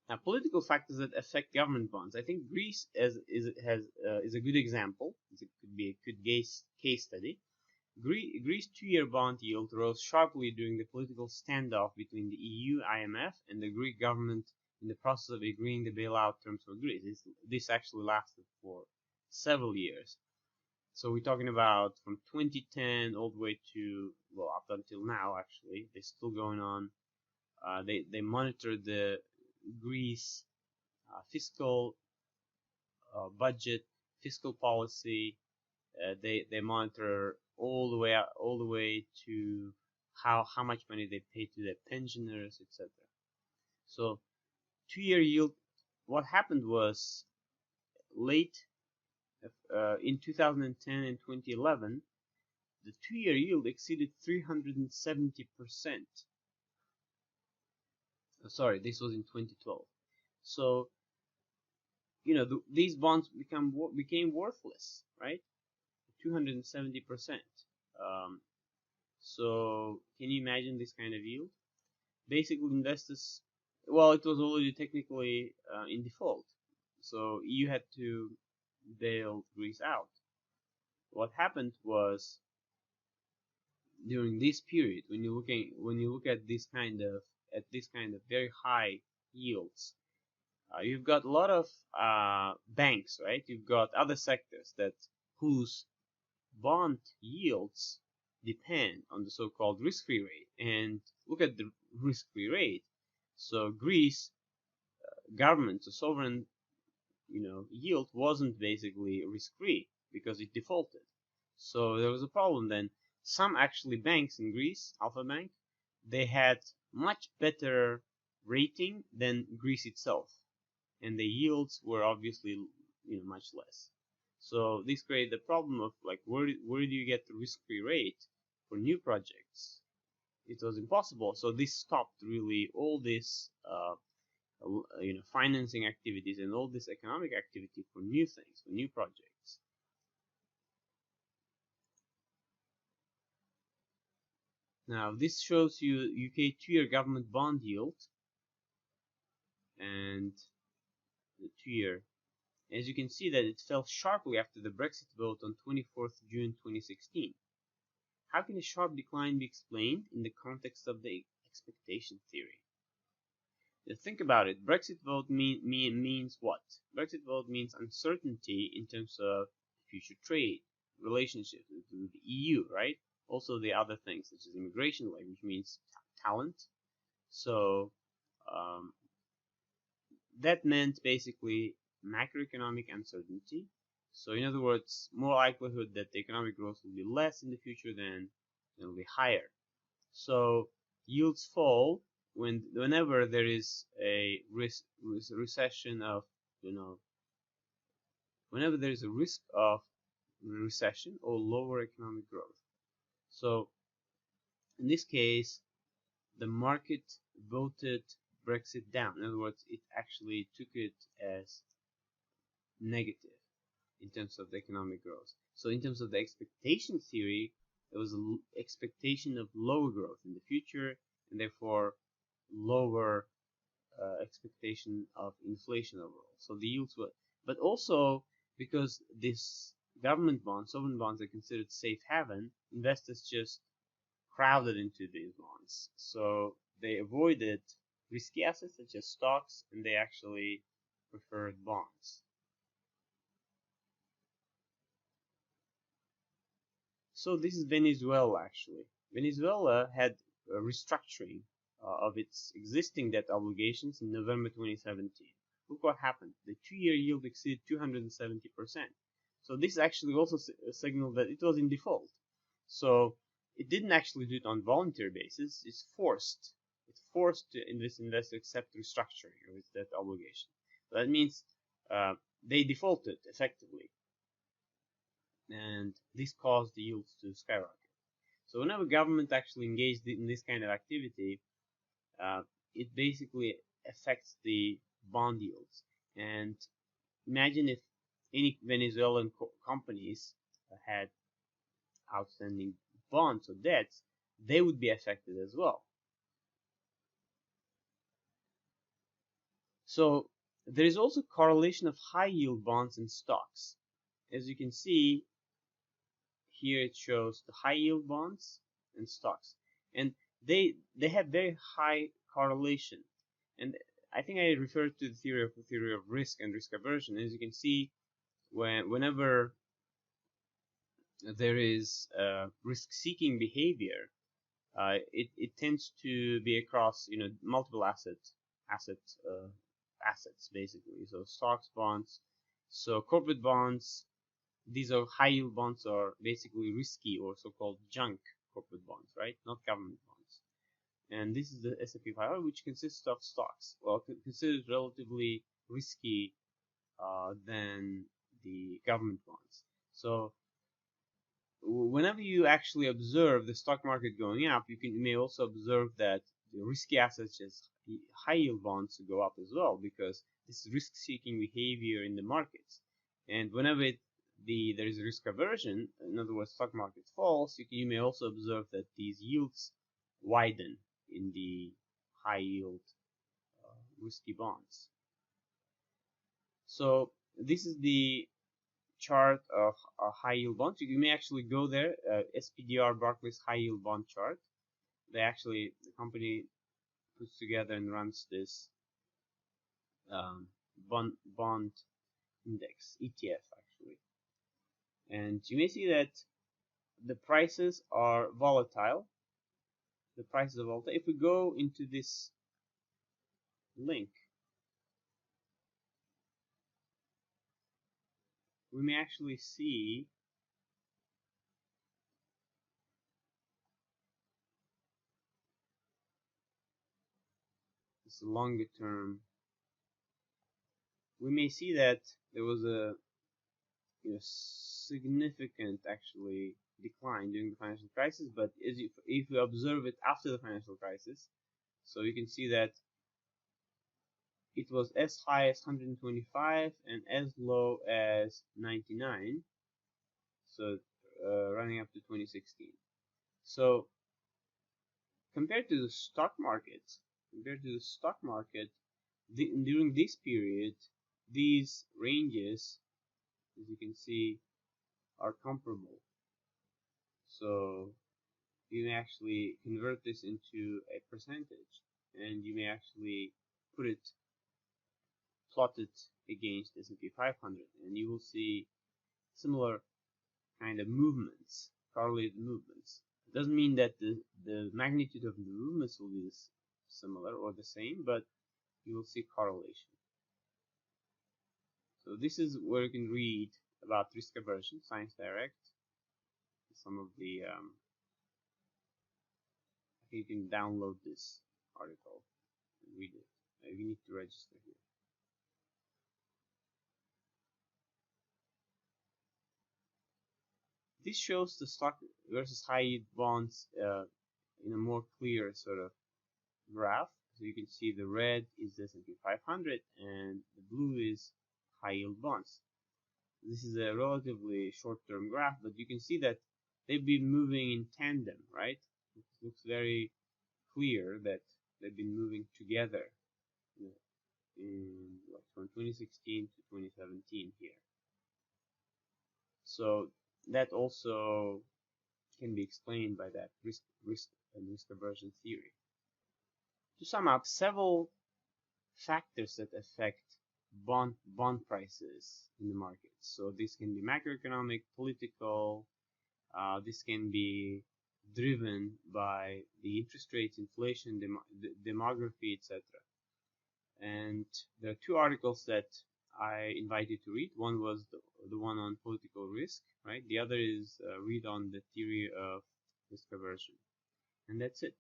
Now, political factors that affect government bonds. I think Greece is a good example. It could be a good case study. Greece's two-year bond yield rose sharply during the political standoff between the EU, IMF, and the Greek government in the process of agreeing the bailout terms for Greece. This actually lasted for several years. So we're talking about from 2010 all the way to, well, up until now, actually. They're still going on. They monitor the Greece fiscal budget, fiscal policy. They monitor all the way to how much money they pay to their pensioners, etc. So 2-year yield. What happened was late in 2010 and 2011, the 2-year yield exceeded 370%. Sorry, this was in 2012. So these bonds became worthless, right? 270%. So can you imagine this kind of yield? Basically, investors, well, it was already technically in default, so you had to bail Greece out. What happened was during this period, when you look at this kind of very high yields, you've got a lot of banks, right? You've got other sectors whose bond yields depend on the so-called risk-free rate. And look at the risk-free rate. So Greece government, the sovereign, yield wasn't basically risk-free because it defaulted. So there was a problem then. Some actually banks in Greece, Alpha Bank, they had much better rating than Greece itself, and the yields were obviously much less. So this created the problem of like where do you get the risk-free rate for new projects? It was impossible. So this stopped really all this financing activities and all this economic activity for new things, for new projects. Now this shows you UK 2-year government bond yield and the 2-year. As you can see that it fell sharply after the Brexit vote on 24th June 2016. How can a sharp decline be explained in the context of the expectation theory? Now think about it. Brexit vote means what? Brexit vote means uncertainty in terms of future trade, relationships with the EU, right? Also the other things such as immigration, which means talent. So that meant basically macroeconomic uncertainty. So in other words, more likelihood that the economic growth will be less in the future than it will be higher. So yields fall whenever there is a recession of, whenever there is a risk of recession or lower economic growth. So in this case, the market voted Brexit down. In other words, it actually took it as negative in terms of the economic growth. So in terms of the expectation theory, there was an expectation of lower growth in the future, and therefore lower expectation of inflation overall. So the yields were, but also because this government bonds, sovereign bonds, are considered safe haven, investors just crowded into these bonds. So they avoided risky assets such as stocks, and they actually preferred bonds. So this is Venezuela actually. Venezuela had a restructuring of its existing debt obligations in November 2017. Look what happened. The 2-year yield exceeded 270%. So this actually also signaled that it was in default. So it didn't actually do it on voluntary basis. It's forced. It's forced this investor to accept restructuring of its debt obligation. So that means they defaulted effectively, and this caused the yields to skyrocket. So whenever government actually engaged in this kind of activity, it basically affects the bond yields. And imagine if any Venezuelan companies had outstanding bonds or debts, they would be affected as well. So there is also correlation of high yield bonds and stocks. As you can see here, it shows the high yield bonds and stocks, and they have very high correlation. And I think I referred to the theory of risk and risk aversion. As you can see, whenever there is risk-seeking behavior, it tends to be across multiple assets basically. So stocks, bonds, so corporate bonds. These are high yield bonds, are basically risky or so-called junk corporate bonds, right? Not government bonds. And this is the S&P 500, which consists of stocks. Well, considered relatively risky than the government bonds. So whenever you actually observe the stock market going up, you may also observe that the risky assets, such as high yield bonds, go up as well, because this is risk-seeking behavior in the markets. And whenever there is risk aversion, in other words, stock market falls, you may also observe that these yields widen in the high yield risky bonds. So this is the chart of high yield bonds. You may actually go there, SPDR Barclays high yield bond chart. The company puts together and runs this bond index, ETF actually. And you may see that the prices are volatile. The prices are volatile. If we go into this link, we may actually see this longer term. We may see that there was a significant actually decline during the financial crisis, but if you observe it after the financial crisis, so you can see that it was as high as 125 and as low as 99, so running up to 2016. So compared to the stock market, during this period, these ranges, as you can see, are comparable. So you may actually convert this into a percentage, and you may actually plot it against S&P 500, and you will see similar kind of movements, correlated movements. It doesn't mean that the magnitude of the movements will be similar or the same, but you will see correlation. So this is where you can read about risk aversion, Science Direct. Some of the I think you can download this article and read it. You need to register here. This shows the stock versus high yield bonds in a more clear sort of graph. So you can see the red is the S&P 500 and the blue is high yield bonds. This is a relatively short-term graph, but you can see that they've been moving in tandem, right? It looks very clear that they've been moving together from 2016 to 2017 here. So that also can be explained by that risk and risk aversion theory. To sum up, several factors that affect bond prices in the market. So this can be macroeconomic, political. This can be driven by the interest rates, inflation, demography, etc. And there are two articles that I invite you to read. One was the one on political risk, right? The other is read on the theory of risk aversion. And that's it.